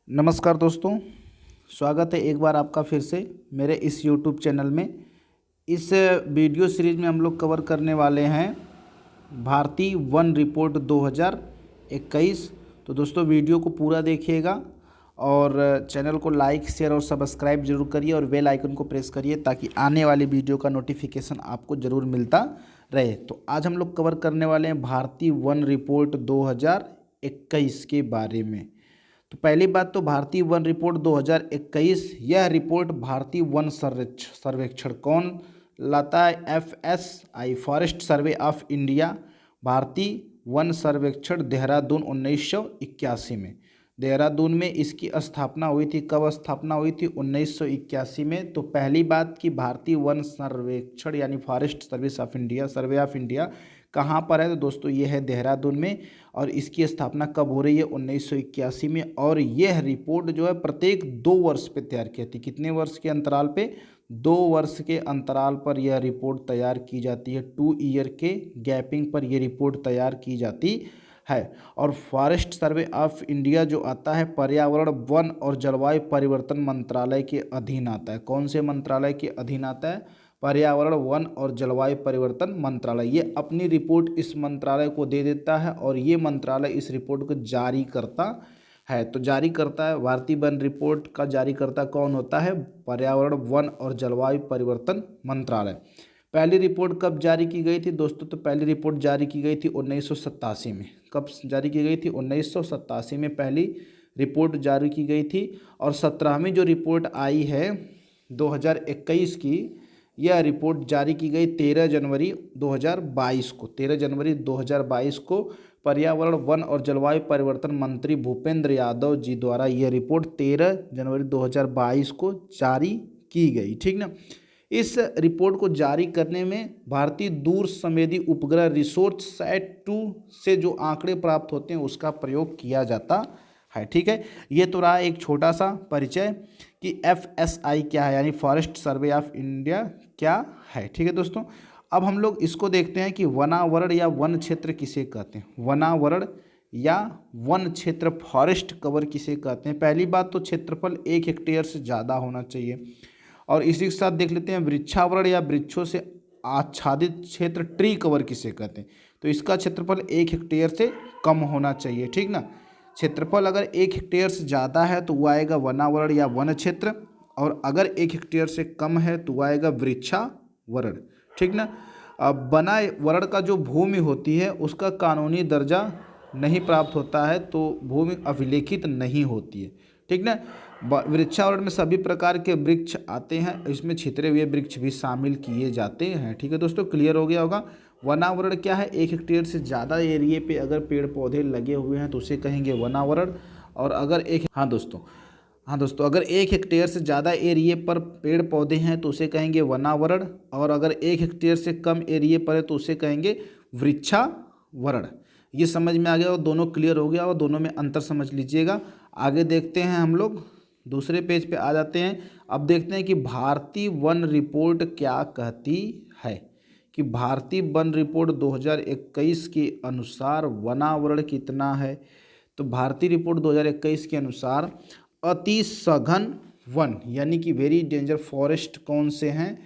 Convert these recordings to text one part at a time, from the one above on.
नमस्कार दोस्तों, स्वागत है एक बार आपका फिर से मेरे इस YouTube चैनल में। इस वीडियो सीरीज में हम लोग कवर करने वाले हैं भारतीय वन रिपोर्ट 2021। तो दोस्तों वीडियो को पूरा देखिएगा और चैनल को लाइक, शेयर और सब्सक्राइब जरूर करिए और बेल आइकन को प्रेस करिए ताकि आने वाली वीडियो का नोटिफिकेशन आपको ज़रूर मिलता रहे। तो आज हम लोग कवर करने वाले हैं भारतीय वन रिपोर्ट 2021 के बारे में। तो पहली बात तो भारतीय वन रिपोर्ट 2021, यह रिपोर्ट भारतीय वन सर्वेक्षण कौन लाता है? FSI forest survey of India, भारतीय वन सर्वेक्षण देहरादून 1981 में। देहरादून में इसकी स्थापना हुई थी। कब स्थापना हुई थी? 1981 में। तो पहली बात कि भारतीय वन सर्वेक्षण यानी forest service of India, survey of India कहाँ पर है? तो दोस्तों ये है देहरादून में। और इसकी स्थापना कब हो रही है? 1981 में। और यह रिपोर्ट जो है प्रत्येक 2 वर्ष पे तैयार की जाती है। कितने वर्ष के अंतराल पे? 2 वर्ष के अंतराल पर यह रिपोर्ट तैयार की जाती है। 2 ईयर के गैपिंग पर यह रिपोर्ट तैयार की जाती है। और फॉरेस्ट सर्वे ऑफ इंडिया जो आता है पर्यावरण, वन और जलवायु परिवर्तन मंत्रालय के अधीन आता है। कौन से मंत्रालय के अधीन आता है? पर्यावरण, वन और जलवायु परिवर्तन मंत्रालय। ये अपनी रिपोर्ट इस मंत्रालय को दे देता है और ये मंत्रालय इस रिपोर्ट को जारी करता है। तो जारी करता है भारतीय वन रिपोर्ट का जारी करता कौन होता है? पर्यावरण, वन और जलवायु परिवर्तन मंत्रालय। पहली रिपोर्ट कब जारी की गई थी दोस्तों? तो पहली रिपोर्ट जारी की गई थी 1987 में। कब जारी की गई थी? 1987 में पहली रिपोर्ट जारी की गई थी। और 17वीं जो रिपोर्ट आई है 2021 की, यह रिपोर्ट जारी की गई 13 जनवरी 2022 को। 13 जनवरी 2022 को पर्यावरण, वन और जलवायु परिवर्तन मंत्री भूपेंद्र यादव जी द्वारा यह रिपोर्ट 13 जनवरी 2022 को जारी की गई। ठीक ना। इस रिपोर्ट को जारी करने में भारतीय दूर संवेदी उपग्रह रिसोर्च सैट 2 से जो आंकड़े प्राप्त होते हैं उसका प्रयोग किया जाता है। ठीक है, ये तो रहा एक छोटा सा परिचय कि FSI क्या है, यानी फॉरेस्ट सर्वे ऑफ इंडिया क्या है। ठीक है दोस्तों, अब हम लोग इसको देखते हैं कि वनावरण या वन क्षेत्र किसे कहते हैं। वनावरण या वन क्षेत्र, फॉरेस्ट कवर किसे कहते हैं? पहली बात तो क्षेत्रफल 1 हेक्टेयर से ज़्यादा होना चाहिए। और इसी के साथ देख लेते हैं वृक्षावरण या वृक्षों से आच्छादित क्षेत्र, ट्री कवर किसे कहते हैं? तो इसका क्षेत्रफल 1 हेक्टेयर से कम होना चाहिए। ठीक ना। क्षेत्रफल अगर 1 हेक्टेयर से ज़्यादा है तो वो आएगा वनावरण या वन क्षेत्र, और अगर 1 हेक्टेयर से कम है तो वो आएगा वृक्षावरण। ठीक ना। अब वनावरण का जो भूमि होती है उसका कानूनी दर्जा नहीं प्राप्त होता है, तो भूमि अभिलेखित नहीं होती है। ठीक ना। वृक्षावरण में सभी प्रकार के वृक्ष आते हैं, इसमें छितरे हुए वृक्ष भी शामिल किए जाते हैं। ठीक है दोस्तों, क्लियर हो गया होगा। वनावरण क्या है? 1 हेक्टेयर से ज़्यादा एरिए पे अगर पेड़ पौधे लगे हुए हैं तो उसे कहेंगे वनावरण। और अगर हाँ दोस्तों, अगर 1 हेक्टेयर से ज़्यादा एरिए पर पेड़ पौधे हैं तो उसे कहेंगे वनावरण। और अगर 1 हेक्टेयर से कम एरिए पर है तो उसे कहेंगे वृक्षावरण। ये समझ में आ गया और दोनों क्लियर हो गया और दोनों में अंतर समझ लीजिएगा। आगे देखते हैं, हम लोग दूसरे पेज पे आ जाते हैं। अब देखते हैं कि भारतीय वन रिपोर्ट क्या कहती है। कि भारतीय वन रिपोर्ट 2021 के अनुसार वनावरण कितना है? तो भारतीय रिपोर्ट 2021 के अनुसार अति सघन वन यानी कि वेरी डेंजर फॉरेस्ट कौन से हैं?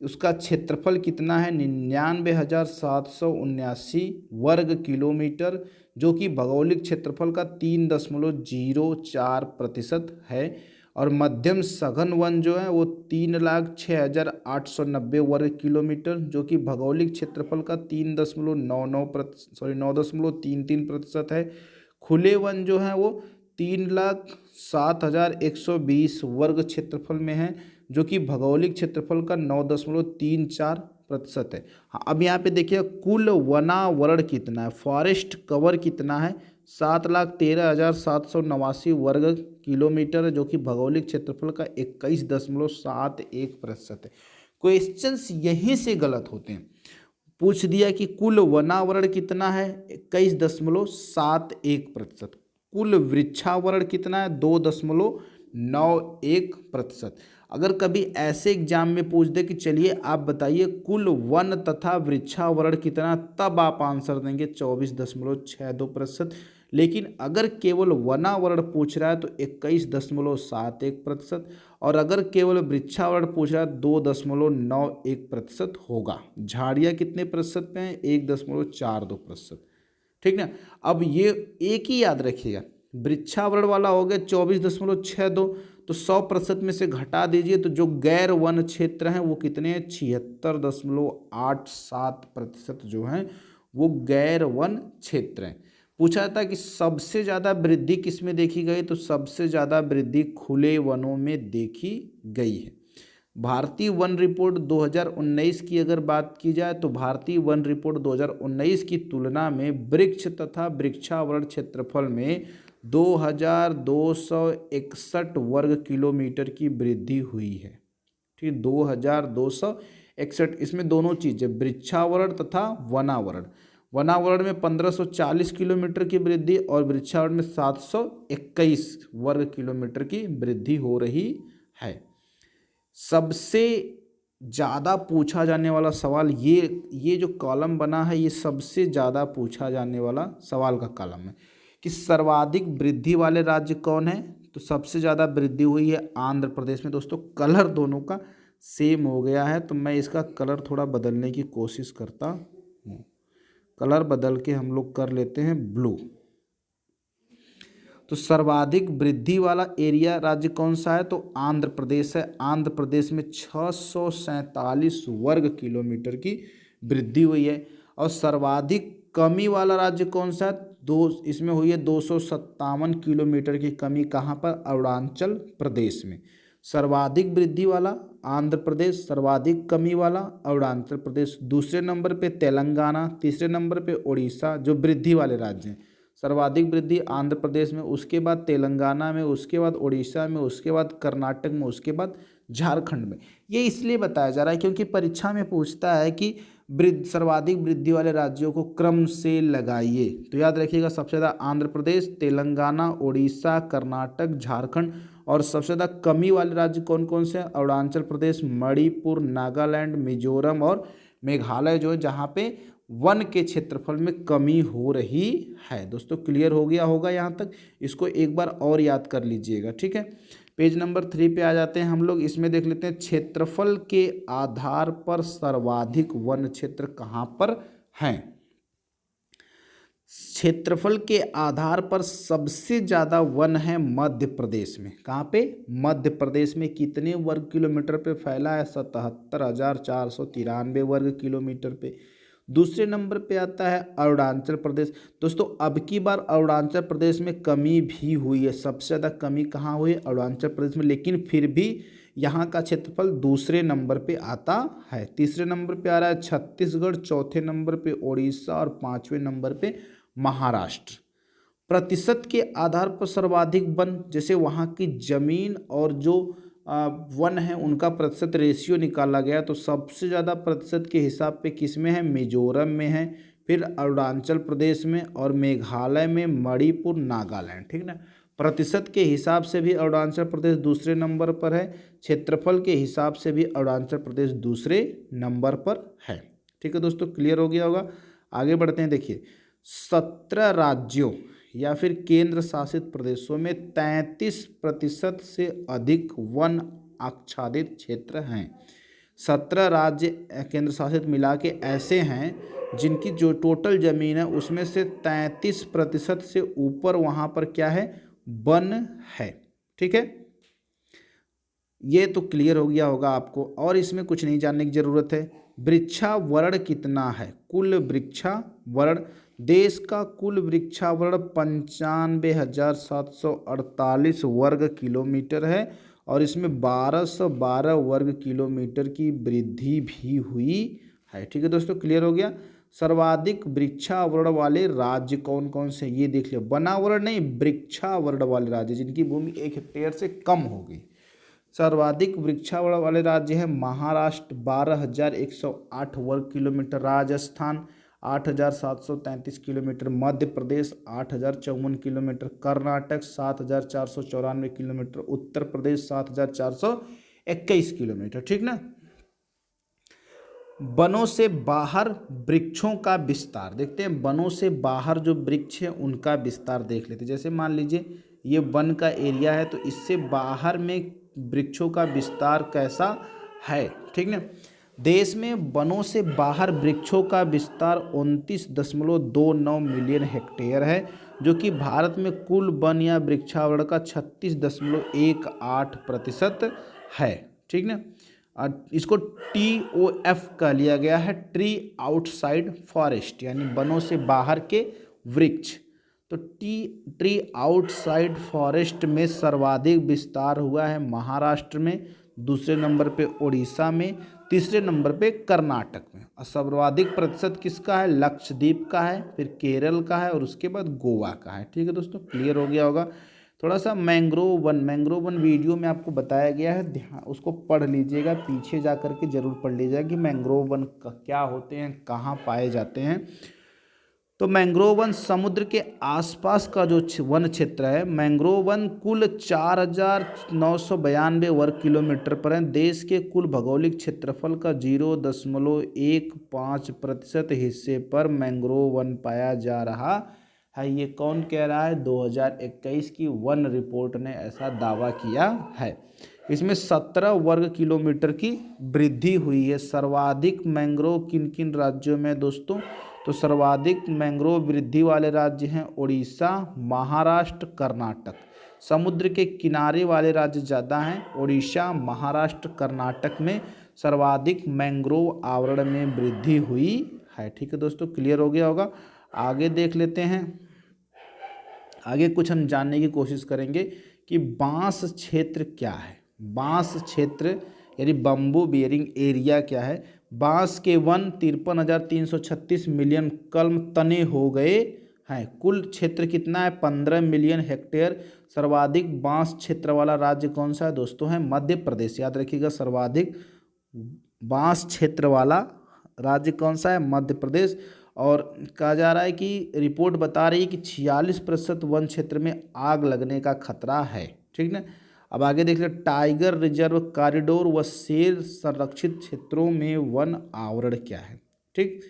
उसका क्षेत्रफल कितना है? 99,779 वर्ग किलोमीटर, जो कि भौगोलिक क्षेत्रफल का 3.04% है। और मध्यम सघन वन जो है वो 3,06,890 वर्ग किलोमीटर, जो कि भौगोलिक क्षेत्रफल का 9.33% है। खुले वन जो है वो 3,07,120 वर्ग क्षेत्रफल में है, जो कि भौगोलिक क्षेत्रफल का 9.34% है। हाँ, अब यहाँ पे देखिए कुल वनावरण कितना है, फॉरेस्ट कवर कितना है? 7,13,789 वर्ग किलोमीटर है, जो कि भौगोलिक क्षेत्रफल का 21.71% है। क्वेश्चंस यहीं से गलत होते हैं। पूछ दिया कि कुल वनावरण कितना है? 21.71%। कुल वृक्षावरण कितना है? 2.91%। अगर कभी ऐसे एग्जाम में पूछ दे कि चलिए आप बताइए कुल वन तथा वृक्षावरण कितना, तब आप आंसर देंगे 24.62%। लेकिन अगर केवल वनावरण पूछ रहा है तो 21.71%, और अगर केवल वृक्षावरण पूछ रहा है 2.91% होगा। झाड़ियाँ कितने प्रतिशत पे हैं? 1.42%। ठीक ना। अब ये एक ही याद रखिएगा, वृक्षावरण वाला हो गया 24.62, तो 100% में से घटा दीजिए तो जो गैर वन क्षेत्र हैं वो कितने हैं? 76.87% जो हैं वो गैर वन क्षेत्र हैं। पूछा था कि सबसे ज़्यादा वृद्धि किस में देखी गई, तो सबसे ज़्यादा वृद्धि खुले वनों में देखी गई है। भारतीय वन रिपोर्ट 2019 की अगर बात की जाए तो भारतीय वन रिपोर्ट 2019 की तुलना में वृक्ष तथा वृक्षावरण क्षेत्रफल में 2261 वर्ग किलोमीटर की वृद्धि हुई है। ठीक, 2261। इसमें दोनों चीज़ें, वृक्षावरण तथा वनावरण। वनावरण में 1540 किलोमीटर की वृद्धि और वृक्षावरण में 721 वर्ग किलोमीटर की वृद्धि हो रही है। सबसे ज़्यादा पूछा जाने वाला सवाल, ये जो कॉलम बना है ये सबसे ज़्यादा पूछा जाने वाला सवाल का कॉलम है कि सर्वाधिक वृद्धि वाले राज्य कौन है। तो सबसे ज़्यादा वृद्धि हुई है आंध्र प्रदेश में। दोस्तों कलर दोनों का सेम हो गया है तो मैं इसका कलर थोड़ा बदलने की कोशिश करता हूँ। कलर बदल के हम लोग कर लेते हैं ब्लू। तो सर्वाधिक वृद्धि वाला एरिया राज्य कौन सा है, तो आंध्र प्रदेश है। आंध्र प्रदेश में 647 वर्ग किलोमीटर की वृद्धि हुई है। और सर्वाधिक कमी वाला राज्य कौन सा है, इसमें हुई है 257 किलोमीटर की कमी। कहाँ पर? अरुणाचल प्रदेश में। सर्वाधिक वृद्धि वाला आंध्र प्रदेश, सर्वाधिक कमी वाला अरुणाचल प्रदेश। दूसरे नंबर पे तेलंगाना, तीसरे नंबर पे उड़ीसा, जो वृद्धि वाले राज्य हैं। सर्वाधिक वृद्धि आंध्र प्रदेश में, उसके बाद तेलंगाना में, उसके बाद उड़ीसा में, उसके बाद कर्नाटक में, उसके बाद झारखंड में। ये इसलिए बताया जा रहा है क्योंकि परीक्षा में पूछता है कि सर्वाधिक वृद्धि वाले राज्यों को क्रम से लगाइए। तो याद रखिएगा, सबसे ज़्यादा आंध्र प्रदेश, तेलंगाना, उड़ीसा, कर्नाटक, झारखंड। और सबसे ज़्यादा कमी वाले राज्य कौन कौन से हैं? अरुणाचल प्रदेश, मणिपुर, नागालैंड, मिजोरम और मेघालय, जो है जहाँ पे वन के क्षेत्रफल में कमी हो रही है। दोस्तों क्लियर हो गया होगा यहाँ तक। इसको एक बार और याद कर लीजिएगा। ठीक है, पेज नंबर 3 पे आ जाते हैं हम लोग। इसमें देख लेते हैं क्षेत्रफल के आधार पर सर्वाधिक वन क्षेत्र कहाँ पर हैं। क्षेत्रफल के आधार पर सबसे ज़्यादा वन है मध्य प्रदेश में। कहाँ पे? मध्य प्रदेश में। कितने वर्ग किलोमीटर पे फैला है? 77,493 वर्ग किलोमीटर पे। दूसरे नंबर पे आता है अरुणाचल प्रदेश। दोस्तों अब की बार अरुणाचल प्रदेश में कमी भी हुई है। सबसे ज़्यादा कमी कहाँ हुई? अरुणाचल प्रदेश में। लेकिन फिर भी यहाँ का क्षेत्रफल दूसरे नंबर पे आता है। तीसरे नंबर पे आ रहा है छत्तीसगढ़, चौथे नंबर पे उड़ीसा और पाँचवें नंबर पे महाराष्ट्र। प्रतिशत के आधार पर सर्वाधिक वन, जैसे वहाँ की जमीन और जो वन है उनका प्रतिशत रेशियो निकाला गया, तो सबसे ज़्यादा प्रतिशत के हिसाब पे किस में है? मिजोरम में है, फिर अरुणाचल प्रदेश में, और मेघालय में, मणिपुर, नागालैंड। ठीक ना। प्रतिशत के हिसाब से भी अरुणाचल प्रदेश दूसरे नंबर पर है। क्षेत्रफल के हिसाब से भी अरुणाचल प्रदेश दूसरे नंबर पर है। ठीक है दोस्तों, क्लियर हो गया होगा। आगे बढ़ते हैं। देखिए 17 राज्यों या फिर केंद्र शासित प्रदेशों में 33% से अधिक वन आच्छादित क्षेत्र हैं। 17 राज्य केंद्र शासित मिला के ऐसे हैं जिनकी जो टोटल ज़मीन है उसमें से 33% से ऊपर वहाँ पर क्या है? वन है। ठीक है, ये तो क्लियर हो गया होगा आपको, और इसमें कुछ नहीं जानने की ज़रूरत है। वृक्षावरण कितना है? कुल वृक्षावरण, देश का कुल वृक्षावरण 95,748 वर्ग किलोमीटर है, और इसमें 1212 वर्ग किलोमीटर की वृद्धि भी हुई है। ठीक है दोस्तों, क्लियर हो गया। सर्वाधिक वृक्षावरण वाले राज्य कौन कौन से? ये देख लियो, वनावरण नहीं, वृक्षावरण वाले राज्य जिनकी भूमि 1 हेक्टेयर से कम होगी। सर्वाधिक वृक्षावरण वाले राज्य है महाराष्ट्र 12,108 वर्ग kilometre, Rajasthan 8,733 kilometre, Madhya Pradesh 8,054 kilometre, Karnataka 7,494 kilometre, Uttar Pradesh 7,421 kilometre. ठीक ना। वनों से बाहर वृक्षों का विस्तार। देखते हैं वनों से बाहर जो वृक्ष है उनका विस्तार देख लेते हैं। जैसे मान लीजिए ये वन का एरिया है, तो इससे बाहर में वृक्षों का विस्तार कैसा है, ठीक ना। देश में वनों से बाहर वृक्षों का विस्तार 29.29 मिलियन हेक्टेयर है, जो कि भारत में कुल वन या वृक्षावरण का 36.18% है, ठीक ना। इसको TOF कह लिया गया है, ट्री आउटसाइड फॉरेस्ट, यानी वनों से बाहर के वृक्ष। तो ट्री आउटसाइड फॉरेस्ट में सर्वाधिक विस्तार हुआ है महाराष्ट्र में, दूसरे नंबर पे उड़ीसा में, तीसरे नंबर पे कर्नाटक में, और सर्वाधिक प्रतिशत किसका है, लक्षद्वीप का है, फिर केरल का है, और उसके बाद गोवा का है। ठीक है दोस्तों, क्लियर हो गया होगा। थोड़ा सा मैंग्रोव वन वीडियो में आपको बताया गया है, ध्यान उसको पढ़ लीजिएगा, पीछे जा करके जरूर पढ़ लीजिएगा कि मैंग्रोव वन क्या होते हैं, कहाँ पाए जाते हैं। तो मैंग्रोव वन समुद्र के आसपास का जो वन क्षेत्र है, मैंग्रोव वन कुल 4,992 वर्ग किलोमीटर पर है। देश के कुल भौगोलिक क्षेत्रफल का 0.15% हिस्से पर मैंग्रोव वन पाया जा रहा है। ये कौन कह रहा है, 2021 की वन रिपोर्ट ने ऐसा दावा किया है। इसमें 17 वर्ग किलोमीटर की वृद्धि हुई है। सर्वाधिक मैंग्रोव किन किन राज्यों में दोस्तों, तो सर्वाधिक मैंग्रोव वृद्धि वाले राज्य हैं उड़ीसा, महाराष्ट्र, कर्नाटक। समुद्र के किनारे वाले राज्य ज़्यादा हैं, उड़ीसा, महाराष्ट्र, कर्नाटक में सर्वाधिक मैंग्रोव आवरण में वृद्धि हुई है। ठीक है दोस्तों, क्लियर हो गया होगा। आगे देख लेते हैं। आगे कुछ हम जानने की कोशिश करेंगे कि बांस क्षेत्र क्या है। बांस क्षेत्र यानी बम्बू बियरिंग एरिया क्या है। बांस के वन 53,336 मिलियन कलम तने हो गए हैं। कुल क्षेत्र कितना है, 15 मिलियन हेक्टेयर। सर्वाधिक बांस क्षेत्र वाला राज्य कौन सा है दोस्तों, है मध्य प्रदेश। याद रखिएगा, सर्वाधिक बांस क्षेत्र वाला राज्य कौन सा है, मध्य प्रदेश। और कहा जा रहा है कि रिपोर्ट बता रही है कि 46% वन क्षेत्र में आग लगने का खतरा है। ठीक ना। अब आगे देख ले, टाइगर रिजर्व कॉरिडोर व शेर संरक्षित क्षेत्रों में वन आवरण क्या है। ठीक,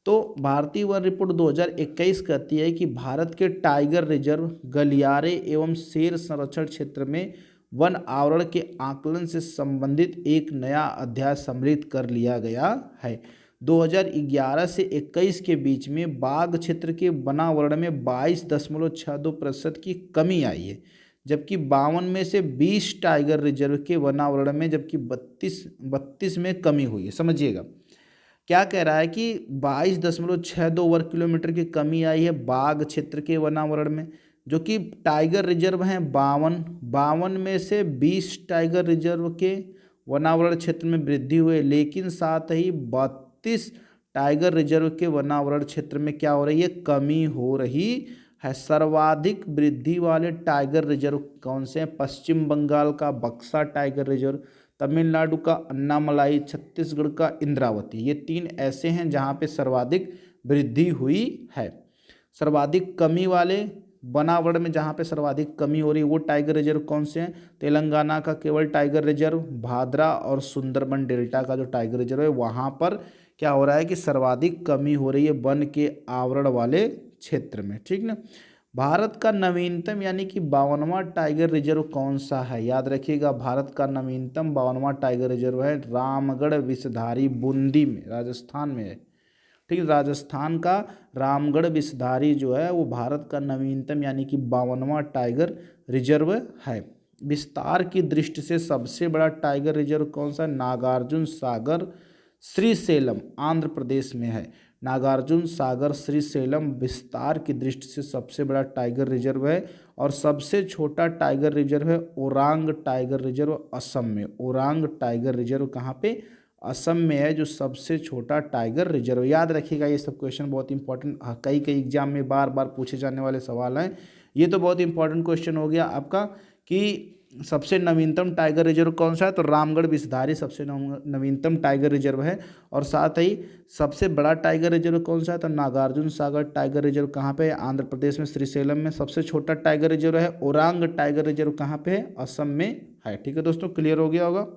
तो भारतीय वन रिपोर्ट 2021 कहती है कि भारत के टाइगर रिजर्व, गलियारे एवं शेर संरक्षण क्षेत्र में वन आवरण के आकलन से संबंधित एक नया अध्याय सम्मिलित कर लिया गया है। 2011 से 21 के बीच में बाघ क्षेत्र के वनावरण में 22.62% की कमी आई है, जबकि 52 में से 20 टाइगर रिजर्व के वनावरण में जबकि 32 में कमी हुई है। समझिएगा क्या कह रहा है कि 22.62 वर्ग किलोमीटर की कमी आई है बाघ क्षेत्र के वनावरण में, जो कि टाइगर रिजर्व हैं 52 में से 20 टाइगर रिजर्व के वनावरण क्षेत्र में वृद्धि हुई, लेकिन साथ ही 32 टाइगर रिजर्व के वनावरण क्षेत्र में क्या हो रही है, कमी हो रही है। सर्वाधिक वृद्धि वाले टाइगर रिजर्व कौन से हैं, पश्चिम बंगाल का बक्सा टाइगर रिजर्व, तमिलनाडु का अन्नामलाई, छत्तीसगढ़ का इंद्रावती। ये 3 ऐसे हैं जहाँ पे सर्वाधिक वृद्धि हुई है। सर्वाधिक कमी वाले वनावरण में जहाँ पे सर्वाधिक कमी हो रही है वो टाइगर रिजर्व कौन से हैं, तेलंगाना का केवल टाइगर रिजर्व, भाद्रा और सुंदरबन डेल्टा का जो टाइगर रिजर्व है वहाँ पर क्या हो रहा है कि सर्वाधिक कमी हो रही है वन के आवरण वाले क्षेत्र में। ठीक ना। भारत का नवीनतम यानी कि 52वां टाइगर रिजर्व कौन सा है, याद रखिएगा, भारत का नवीनतम 52वां टाइगर रिजर्व है रामगढ़ विषधारी, बूंदी में, राजस्थान में है। ठीक है, राजस्थान का रामगढ़ विषधारी जो है वो भारत का नवीनतम यानी कि 52वां टाइगर रिजर्व है। विस्तार की दृष्टि से सबसे बड़ा टाइगर रिजर्व कौन सा, नागार्जुन सागर श्रीशैलम आंध्र प्रदेश में है। नागार्जुन सागर श्रीशैलम विस्तार की दृष्टि से सबसे बड़ा टाइगर रिजर्व है। और सबसे छोटा टाइगर रिजर्व है ओरांग टाइगर रिजर्व, असम में। ओरांग टाइगर रिजर्व कहाँ पे, असम में है, जो सबसे छोटा टाइगर रिजर्व। याद रखिएगा, ये सब क्वेश्चन बहुत इंपॉर्टेंट, कई एग्जाम में बार बार पूछे जाने वाले सवाल हैं। ये तो बहुत इंपॉर्टेंट क्वेश्चन हो गया आपका कि सबसे नवीनतम टाइगर रिजर्व कौन सा है, तो रामगढ़ विषधारी सबसे नवीनतम टाइगर रिजर्व है। और साथ ही सबसे बड़ा टाइगर रिजर्व कौन सा है, तो नागार्जुन सागर टाइगर रिजर्व कहाँ पे है, आंध्र प्रदेश में श्रीशैलम में। सबसे छोटा टाइगर रिजर्व है ओरांग टाइगर रिजर्व कहाँ पे है, असम में है। ठीक है दोस्तों, क्लियर हो गया होगा।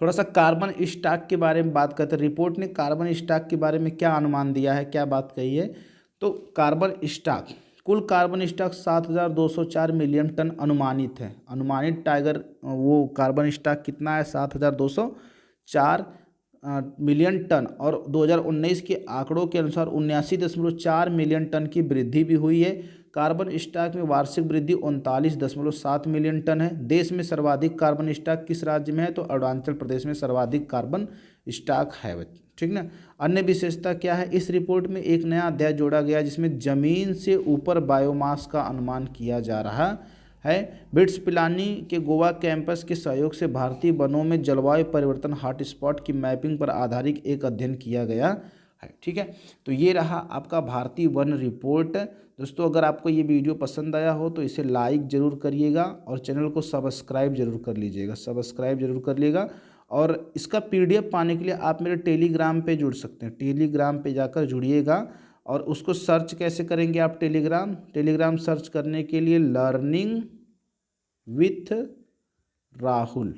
थोड़ा सा कार्बन स्टॉक के बारे में बात करते हैं। रिपोर्ट ने कार्बन स्टॉक के बारे में क्या अनुमान दिया है, क्या बात कही है। तो कार्बन स्टॉक, कुल कार्बन स्टॉक 7,204 मिलियन टन अनुमानित है। अनुमानित टाइगर वो कार्बन स्टॉक कितना है, 7,204 मिलियन टन। और 2019 के आंकड़ों के अनुसार 79.4 मिलियन टन की वृद्धि भी हुई है। कार्बन स्टॉक में वार्षिक वृद्धि 39.7 मिलियन टन है। देश में सर्वाधिक कार्बन स्टॉक किस राज्य में है, तो अरुणाचल प्रदेश में सर्वाधिक कार्बन स्टॉक है। ठीक ना। अन्य विशेषता क्या है, इस रिपोर्ट में एक नया अध्याय जोड़ा गया जिसमें जमीन से ऊपर बायोमास का अनुमान किया जा रहा है। बिट्स पिलानी के गोवा कैंपस के सहयोग से भारतीय वनों में जलवायु परिवर्तन हॉटस्पॉट की मैपिंग पर आधारित एक अध्ययन किया गया है। ठीक है, तो ये रहा आपका भारतीय वन रिपोर्ट। दोस्तों, अगर आपको ये वीडियो पसंद आया हो तो इसे लाइक ज़रूर करिएगा और चैनल को सब्सक्राइब जरूर कर लीजिएगा, सब्सक्राइब जरूर कर लीजिएगा। और इसका PDF पाने के लिए आप मेरे टेलीग्राम पे जुड़ सकते हैं। टेलीग्राम पे जाकर जुड़िएगा। और उसको सर्च कैसे करेंगे आप, टेलीग्राम सर्च करने के लिए learning with Rahul,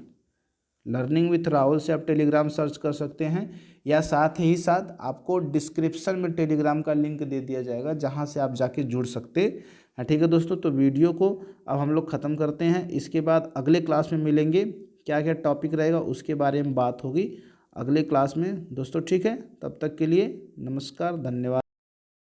learning with Rahul से आप टेलीग्राम सर्च कर सकते हैं। या साथ ही साथ आपको डिस्क्रिप्शन में टेलीग्राम का लिंक दे दिया जाएगा जहां से आप जाके जुड़ सकते हैं। ठीक है दोस्तों, तो वीडियो को अब हम लोग ख़त्म करते हैं। इसके बाद अगले क्लास में मिलेंगे, क्या क्या टॉपिक रहेगा उसके बारे में बात होगी अगले क्लास में दोस्तों। ठीक है, तब तक के लिए नमस्कार, धन्यवाद।